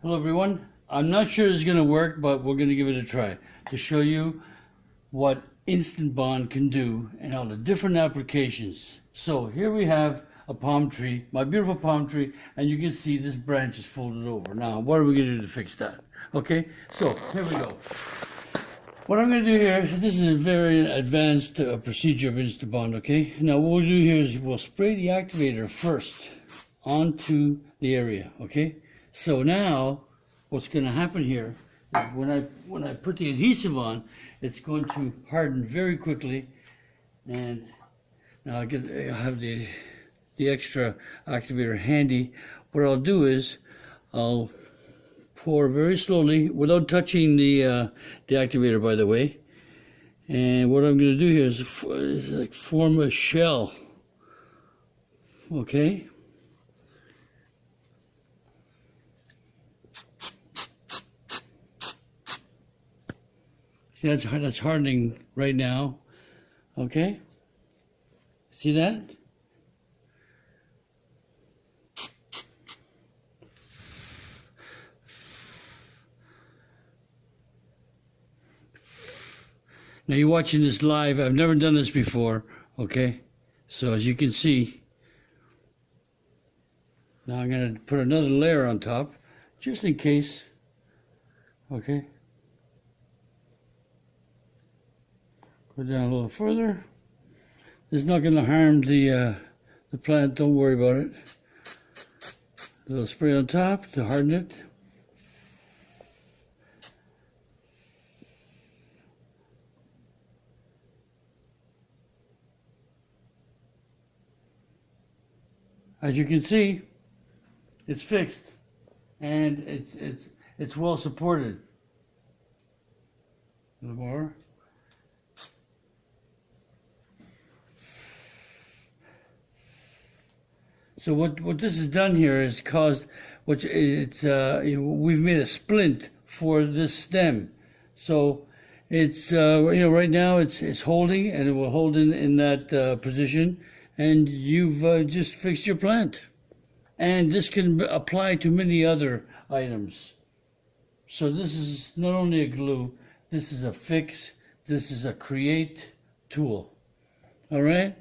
Hello everyone. I'm not sure it's going to work, but we're going to give it a try to show you what Instantbond can do and all the different applications. So here we have a palm tree, my beautiful palm tree, and you can see this branch is folded over. Now, what are we going to do to fix that? Okay, so here we go. What I'm going to do here, this is a very advanced procedure of Instantbond, okay? Now what we'll do here is we'll spray the activator first onto the area, okay? So now, what's going to happen here is when I put the adhesive on, it's going to harden very quickly. And now I have the extra activator handy. What I'll do is I'll pour very slowly without touching the activator, by the way. And what I'm going to do here is like form a shell. Okay. See, that's hardening right now. Okay? See that? Now you're watching this live. I've never done this before. Okay? So as you can see, now I'm going to put another layer on top, just in case. Okay? Go down a little further. This is not going to harm the plant. Don't worry about it. A little spray on top to harden it. As you can see, it's fixed and it's well supported. A little more. So what this has done here is caused, we've made a splint for this stem. So it's right now it's holding, and it will hold in that position, and you've just fixed your plant. And this can apply to many other items. So this is not only a glue, this is a fix, this is a create tool. All right.